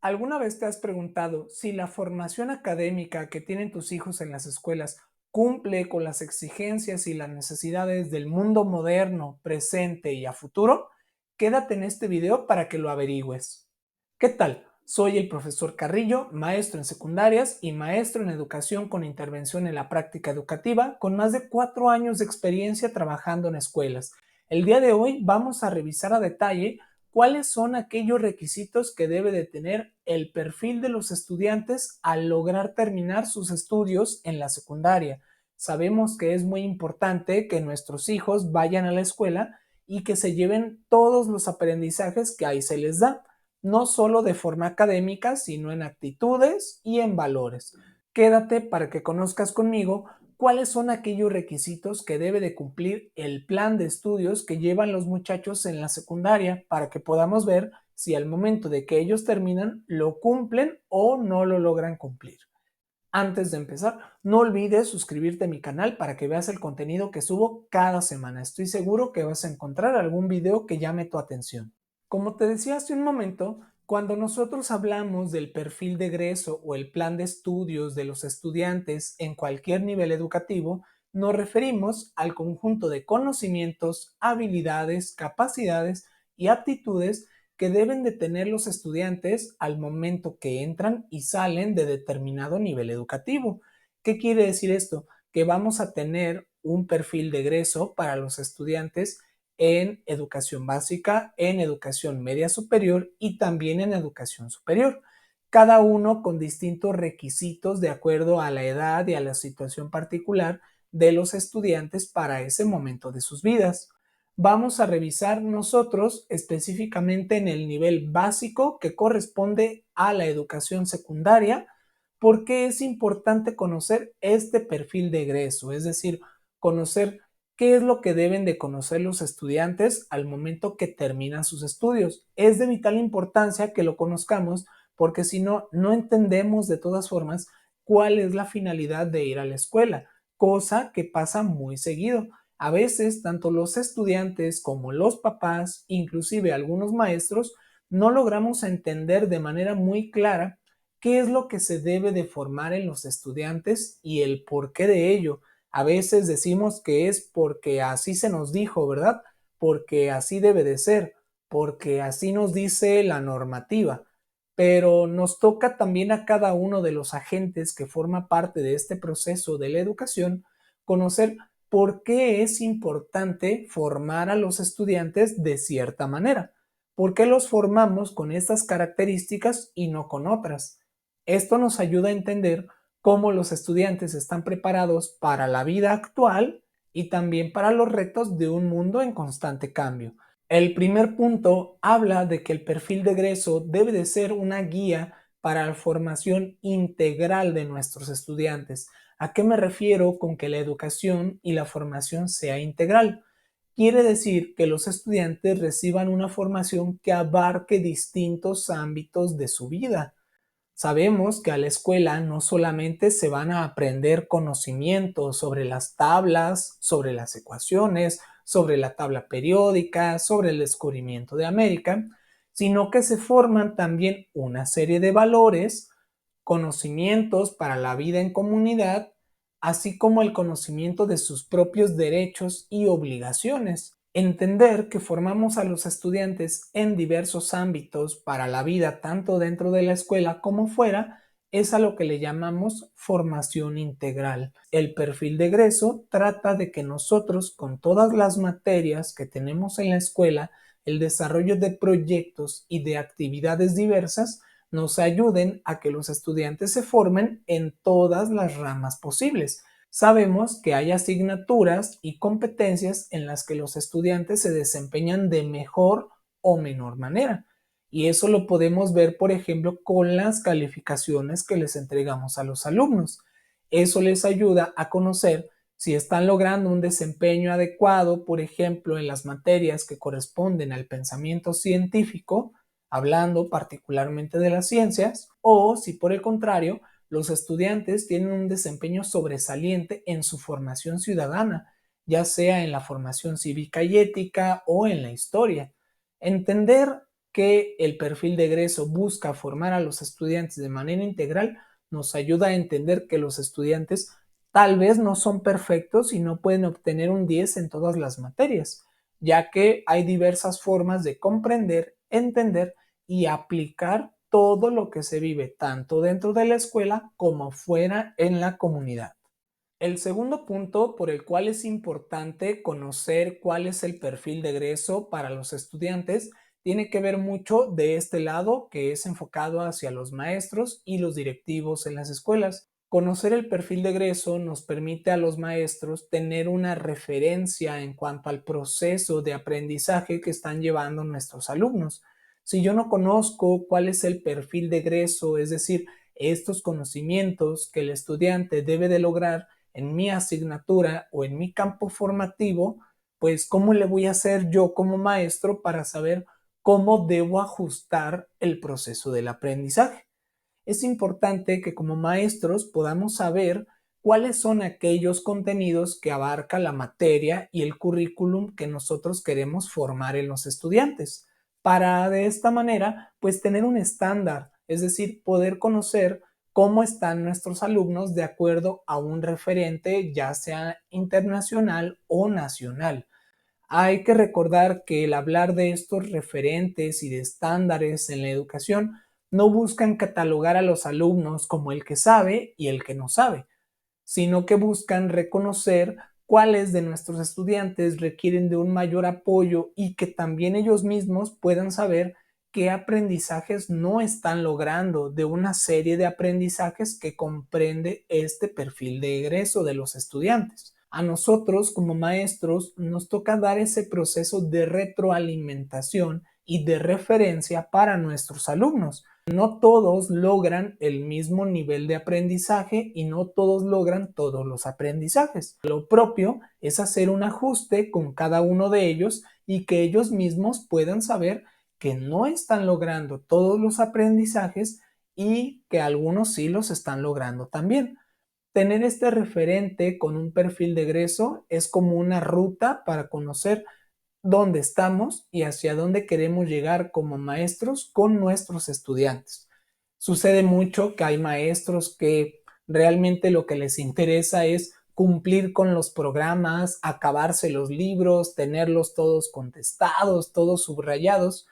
¿Alguna vez te has preguntado si la formación académica que tienen tus hijos en las escuelas cumple con las exigencias y las necesidades del mundo moderno, presente y a futuro? Quédate en este video para que lo averigües. ¿Qué tal? Soy el profesor Carrillo, maestro en secundarias y maestro en educación con intervención en la práctica educativa, con más de 4 años de experiencia trabajando en escuelas. El día de hoy vamos a revisar a detalle cuáles son aquellos requisitos que debe de tener el perfil de los estudiantes al lograr terminar sus estudios en la secundaria. Sabemos que es muy importante que nuestros hijos vayan a la escuela y que se lleven todos los aprendizajes que ahí se les da, no solo de forma académica, sino en actitudes y en valores. Quédate para que conozcas conmigo cuáles son aquellos requisitos que debe de cumplir el plan de estudios que llevan los muchachos en la secundaria para que podamos ver si al momento de que ellos terminan lo cumplen o no lo logran cumplir. Antes de empezar, no olvides suscribirte a mi canal para que veas el contenido que subo cada semana. Estoy seguro que vas a encontrar algún video que llame tu atención. Como te decía hace un momento, cuando nosotros hablamos del perfil de egreso o el plan de estudios de los estudiantes en cualquier nivel educativo, nos referimos al conjunto de conocimientos, habilidades, capacidades y aptitudes que deben de tener los estudiantes al momento que entran y salen de determinado nivel educativo. ¿Qué quiere decir esto? Que vamos a tener un perfil de egreso para los estudiantes en educación básica, en educación media superior y también en educación superior, cada uno con distintos requisitos de acuerdo a la edad y a la situación particular de los estudiantes para ese momento de sus vidas. Vamos a revisar nosotros específicamente en el nivel básico que corresponde a la educación secundaria, porque es importante conocer este perfil de egreso, es decir, conocer qué es lo que deben de conocer los estudiantes al momento que terminan sus estudios. Es de vital importancia que lo conozcamos porque si no, no entendemos de todas formas cuál es la finalidad de ir a la escuela, cosa que pasa muy seguido. A veces, tanto los estudiantes como los papás, inclusive algunos maestros, no logramos entender de manera muy clara qué es lo que se debe de formar en los estudiantes y el porqué de ello. A veces decimos que es porque así se nos dijo, ¿verdad? Porque así debe de ser, porque así nos dice la normativa. Pero nos toca también a cada uno de los agentes que forma parte de este proceso de la educación conocer por qué es importante formar a los estudiantes de cierta manera. ¿Por qué los formamos con estas características y no con otras? Esto nos ayuda a entender cómo los estudiantes están preparados para la vida actual y también para los retos de un mundo en constante cambio. El primer punto habla de que el perfil de egreso debe de ser una guía para la formación integral de nuestros estudiantes. ¿A qué me refiero con que la educación y la formación sea integral? Quiere decir que los estudiantes reciban una formación que abarque distintos ámbitos de su vida. Sabemos que a la escuela no solamente se van a aprender conocimientos sobre las tablas, sobre las ecuaciones, sobre la tabla periódica, sobre el descubrimiento de América, sino que se forman también una serie de valores, conocimientos para la vida en comunidad, así como el conocimiento de sus propios derechos y obligaciones. Entender que formamos a los estudiantes en diversos ámbitos para la vida, tanto dentro de la escuela como fuera, es a lo que le llamamos formación integral. El perfil de egreso trata de que nosotros, con todas las materias que tenemos en la escuela, el desarrollo de proyectos y de actividades diversas, nos ayuden a que los estudiantes se formen en todas las ramas posibles. Sabemos que hay asignaturas y competencias en las que los estudiantes se desempeñan de mejor o menor manera. Y eso lo podemos ver, por ejemplo, con las calificaciones que les entregamos a los alumnos. Eso les ayuda a conocer si están logrando un desempeño adecuado, por ejemplo, en las materias que corresponden al pensamiento científico, hablando particularmente de las ciencias, o si por el contrario, los estudiantes tienen un desempeño sobresaliente en su formación ciudadana, ya sea en la formación cívica y ética o en la historia. Entender que el perfil de egreso busca formar a los estudiantes de manera integral, nos ayuda a entender que los estudiantes tal vez no son perfectos y no pueden obtener un 10 en todas las materias, ya que hay diversas formas de comprender, entender y aplicar todo lo que se vive tanto dentro de la escuela como fuera en la comunidad. El segundo punto por el cual es importante conocer cuál es el perfil de egreso para los estudiantes tiene que ver mucho de este lado que es enfocado hacia los maestros y los directivos en las escuelas. Conocer el perfil de egreso nos permite a los maestros tener una referencia en cuanto al proceso de aprendizaje que están llevando nuestros alumnos. Si yo no conozco cuál es el perfil de egreso, es decir, estos conocimientos que el estudiante debe de lograr en mi asignatura o en mi campo formativo, pues ¿cómo le voy a hacer yo como maestro para saber cómo debo ajustar el proceso del aprendizaje? Es importante que como maestros podamos saber cuáles son aquellos contenidos que abarca la materia y el currículum que nosotros queremos formar en los estudiantes, para de esta manera pues tener un estándar, es decir, poder conocer cómo están nuestros alumnos de acuerdo a un referente, ya sea internacional o nacional. Hay que recordar que el hablar de estos referentes y de estándares en la educación no buscan catalogar a los alumnos como el que sabe y el que no sabe, sino que buscan reconocer cuáles de nuestros estudiantes requieren de un mayor apoyo y que también ellos mismos puedan saber qué aprendizajes no están logrando de una serie de aprendizajes que comprende este perfil de egreso de los estudiantes. A nosotros como maestros nos toca dar ese proceso de retroalimentación y de referencia para nuestros alumnos. No todos logran el mismo nivel de aprendizaje y no todos logran todos los aprendizajes. Lo propio es hacer un ajuste con cada uno de ellos y que ellos mismos puedan saber que no están logrando todos los aprendizajes y que algunos sí los están logrando también. Tener este referente con un perfil de egreso es como una ruta para conocer dónde estamos y hacia dónde queremos llegar como maestros con nuestros estudiantes. Sucede mucho que hay maestros que realmente lo que les interesa es cumplir con los programas, acabarse los libros, tenerlos todos contestados, todos subrayados,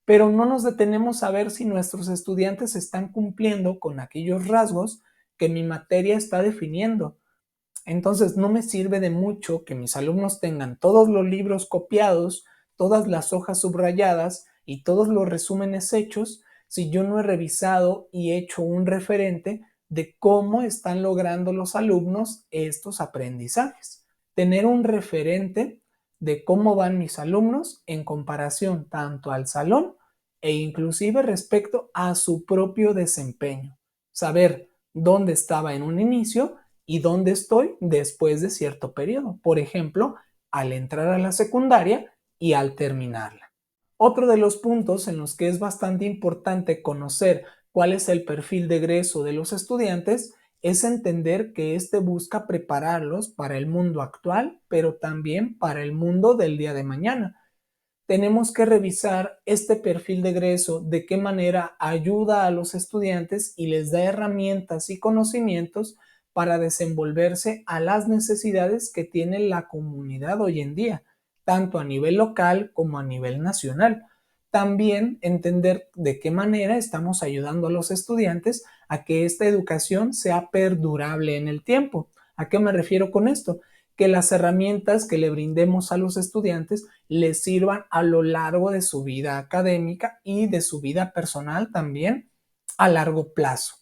pero no nos detenemos a ver si nuestros estudiantes están cumpliendo con aquellos rasgos que mi materia está definiendo. Entonces, no me sirve de mucho que mis alumnos tengan todos los libros copiados, todas las hojas subrayadas y todos los resúmenes hechos si yo no he revisado y hecho un referente de cómo están logrando los alumnos estos aprendizajes. Tener un referente de cómo van mis alumnos en comparación tanto al salón e inclusive respecto a su propio desempeño. Saber dónde estaba en un inicio y dónde estoy después de cierto periodo. Por ejemplo, al entrar a la secundaria y al terminarla. Otro de los puntos en los que es bastante importante conocer cuál es el perfil de egreso de los estudiantes es entender que éste busca prepararlos para el mundo actual, pero también para el mundo del día de mañana. Tenemos que revisar este perfil de egreso, de qué manera ayuda a los estudiantes y les da herramientas y conocimientos para desenvolverse a las necesidades que tiene la comunidad hoy en día, tanto a nivel local como a nivel nacional. También entender de qué manera estamos ayudando a los estudiantes a que esta educación sea perdurable en el tiempo. ¿A qué me refiero con esto? Que las herramientas que le brindemos a los estudiantes les sirvan a lo largo de su vida académica y de su vida personal también a largo plazo.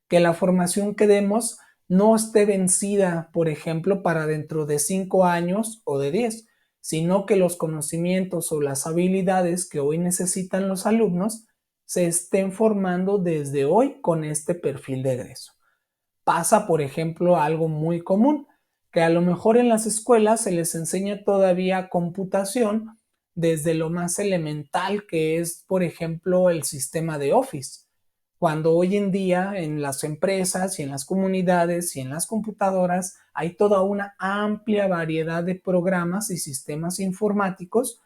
Que la formación que demos no esté vencida, por ejemplo, para dentro de 5 años o de 10, sino que los conocimientos o las habilidades que hoy necesitan los alumnos se estén formando desde hoy con este perfil de egreso. Pasa, por ejemplo, algo muy común, que a lo mejor en las escuelas se les enseña todavía computación desde lo más elemental que es, por ejemplo, el sistema de Office, cuando hoy en día en las empresas y en las comunidades y en las computadoras hay toda una amplia variedad de programas y sistemas informáticos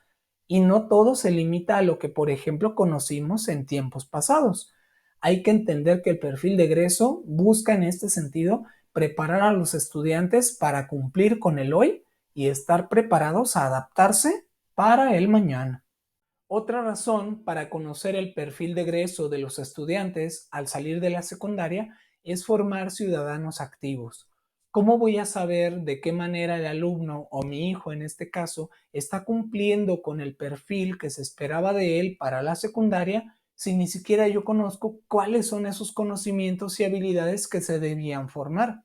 y no todo se limita a lo que, por ejemplo, conocimos en tiempos pasados. Hay que entender que el perfil de egreso busca en este sentido preparar a los estudiantes para cumplir con el hoy y estar preparados a adaptarse para el mañana. Otra razón para conocer el perfil de egreso de los estudiantes al salir de la secundaria es formar ciudadanos activos. ¿Cómo voy a saber de qué manera el alumno o mi hijo en este caso está cumpliendo con el perfil que se esperaba de él para la secundaria si ni siquiera yo conozco cuáles son esos conocimientos y habilidades que se debían formar?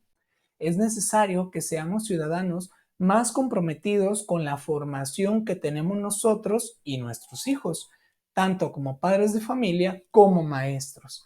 Es necesario que seamos ciudadanos más comprometidos con la formación que tenemos nosotros y nuestros hijos, tanto como padres de familia como maestros.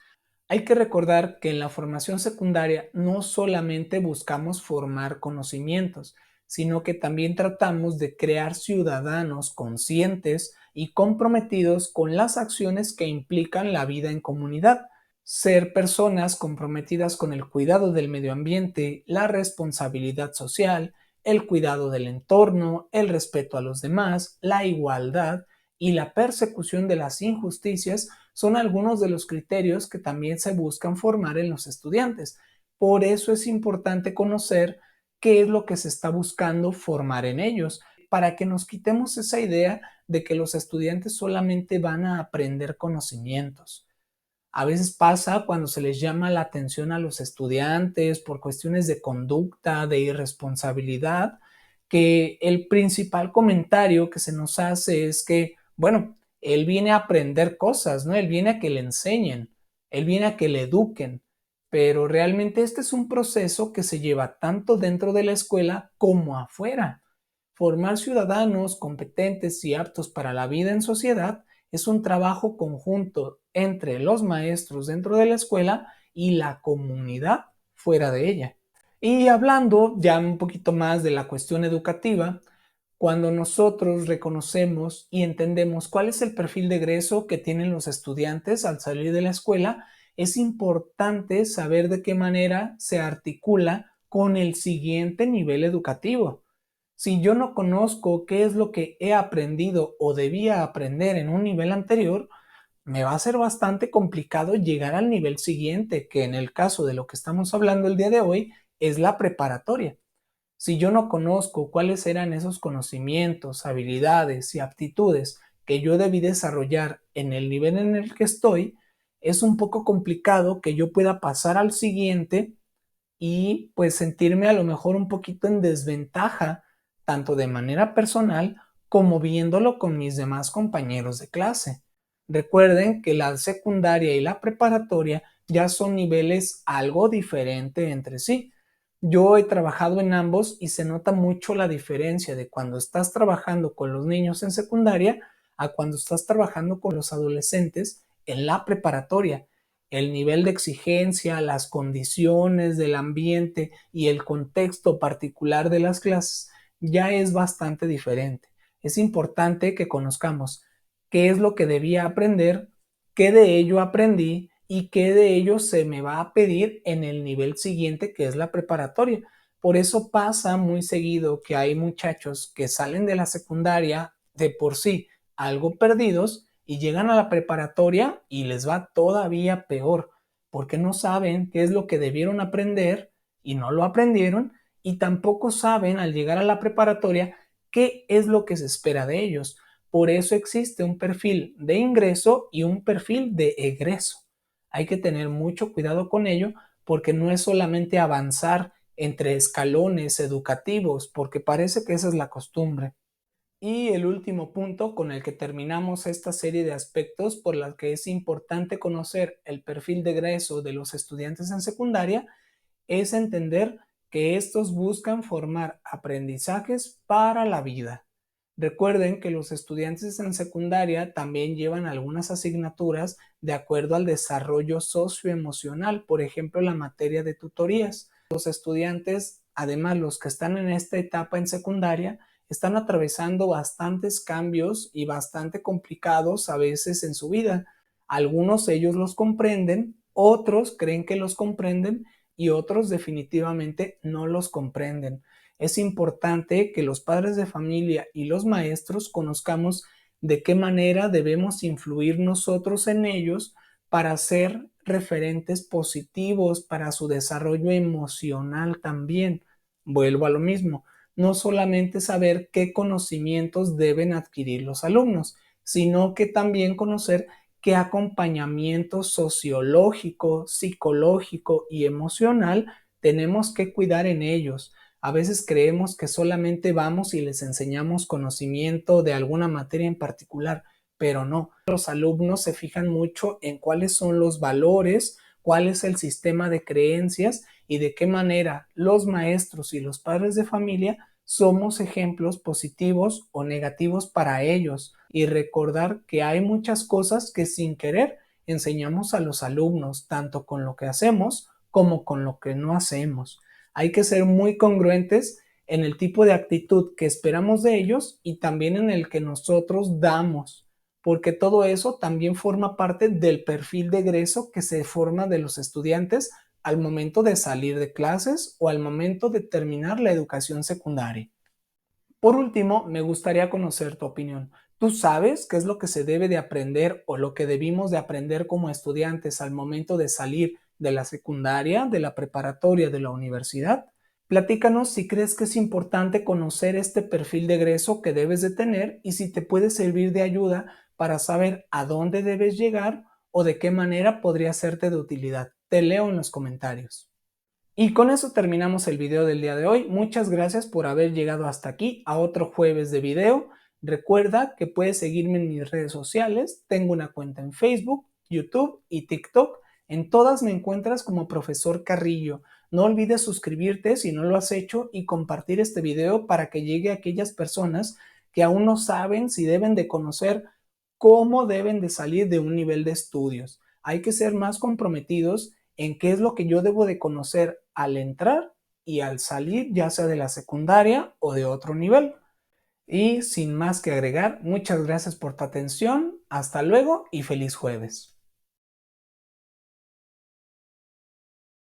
Hay que recordar que en la formación secundaria no solamente buscamos formar conocimientos, sino que también tratamos de crear ciudadanos conscientes y comprometidos con las acciones que implican la vida en comunidad. Ser personas comprometidas con el cuidado del medio ambiente, la responsabilidad social, el cuidado del entorno, el respeto a los demás, la igualdad y la persecución de las injusticias son algunos de los criterios que también se buscan formar en los estudiantes. Por eso es importante conocer qué es lo que se está buscando formar en ellos, para que nos quitemos esa idea de que los estudiantes solamente van a aprender conocimientos. A veces pasa cuando se les llama la atención a los estudiantes por cuestiones de conducta, de irresponsabilidad, que el principal comentario que se nos hace es que, bueno, él viene a aprender cosas, ¿no? Él viene a que le enseñen, él viene a que le eduquen, pero realmente este es un proceso que se lleva tanto dentro de la escuela como afuera. Formar ciudadanos competentes y aptos para la vida en sociedad es un trabajo conjunto entre los maestros dentro de la escuela y la comunidad fuera de ella. Y hablando ya un poquito más de la cuestión educativa, cuando nosotros reconocemos y entendemos cuál es el perfil de egreso que tienen los estudiantes al salir de la escuela, es importante saber de qué manera se articula con el siguiente nivel educativo. Si yo no conozco qué es lo que he aprendido o debía aprender en un nivel anterior, me va a ser bastante complicado llegar al nivel siguiente, que en el caso de lo que estamos hablando el día de hoy es la preparatoria. Si yo no conozco cuáles eran esos conocimientos, habilidades y aptitudes que yo debí desarrollar en el nivel en el que estoy, es un poco complicado que yo pueda pasar al siguiente y pues sentirme a lo mejor un poquito en desventaja, tanto de manera personal como viéndolo con mis demás compañeros de clase. Recuerden que la secundaria y la preparatoria ya son niveles algo diferentes entre sí. Yo he trabajado en ambos y se nota mucho la diferencia de cuando estás trabajando con los niños en secundaria a cuando estás trabajando con los adolescentes en la preparatoria. El nivel de exigencia, las condiciones del ambiente y el contexto particular de las clases ya es bastante diferente. Es importante que conozcamos qué es lo que debía aprender, qué de ello aprendí y qué de ello se me va a pedir en el nivel siguiente, que es la preparatoria. Por eso pasa muy seguido que hay muchachos que salen de la secundaria de por sí algo perdidos y llegan a la preparatoria y les va todavía peor, porque no saben qué es lo que debieron aprender y no lo aprendieron, y tampoco saben al llegar a la preparatoria qué es lo que se espera de ellos. Por eso existe un perfil de ingreso y un perfil de egreso. Hay que tener mucho cuidado con ello porque no es solamente avanzar entre escalones educativos, porque parece que esa es la costumbre. Y el último punto con el que terminamos esta serie de aspectos por los que es importante conocer el perfil de egreso de los estudiantes en secundaria es entender que estos buscan formar aprendizajes para la vida. Recuerden que los estudiantes en secundaria también llevan algunas asignaturas de acuerdo al desarrollo socioemocional, por ejemplo, la materia de tutorías. Los estudiantes, además los que están en esta etapa en secundaria, están atravesando bastantes cambios y bastante complicados a veces en su vida. Algunos ellos los comprenden, otros creen que los comprenden y otros definitivamente no los comprenden. Es importante que los padres de familia y los maestros conozcamos de qué manera debemos influir nosotros en ellos para ser referentes positivos para su desarrollo emocional también. Vuelvo a lo mismo, no solamente saber qué conocimientos deben adquirir los alumnos, sino que también conocer qué acompañamiento sociológico, psicológico y emocional tenemos que cuidar en ellos. A veces creemos que solamente vamos y les enseñamos conocimiento de alguna materia en particular, pero no. Los alumnos se fijan mucho en cuáles son los valores, cuál es el sistema de creencias y de qué manera los maestros y los padres de familia somos ejemplos positivos o negativos para ellos. Y recordar que hay muchas cosas que sin querer enseñamos a los alumnos, tanto con lo que hacemos como con lo que no hacemos. Hay que ser muy congruentes en el tipo de actitud que esperamos de ellos y también en el que nosotros damos, porque todo eso también forma parte del perfil de egreso que se forma de los estudiantes al momento de salir de clases o al momento de terminar la educación secundaria. Por último, me gustaría conocer tu opinión. ¿Tú sabes qué es lo que se debe de aprender o lo que debimos de aprender como estudiantes al momento de salir de la secundaria, de la preparatoria, de la universidad? Platícanos si crees que es importante conocer este perfil de egreso que debes de tener y si te puede servir de ayuda para saber a dónde debes llegar o de qué manera podría serte de utilidad. Te leo en los comentarios. Y con eso terminamos el video del día de hoy. Muchas gracias por haber llegado hasta aquí a otro jueves de video. Recuerda que puedes seguirme en mis redes sociales. Tengo una cuenta en Facebook, YouTube y TikTok. En todas me encuentras como Profesor Carrillo. No olvides suscribirte si no lo has hecho y compartir este video para que llegue a aquellas personas que aún no saben si deben de conocer cómo deben de salir de un nivel de estudios. Hay que ser más comprometidos en qué es lo que yo debo de conocer al entrar y al salir, ya sea de la secundaria o de otro nivel. Y sin más que agregar, muchas gracias por tu atención, hasta luego y feliz jueves.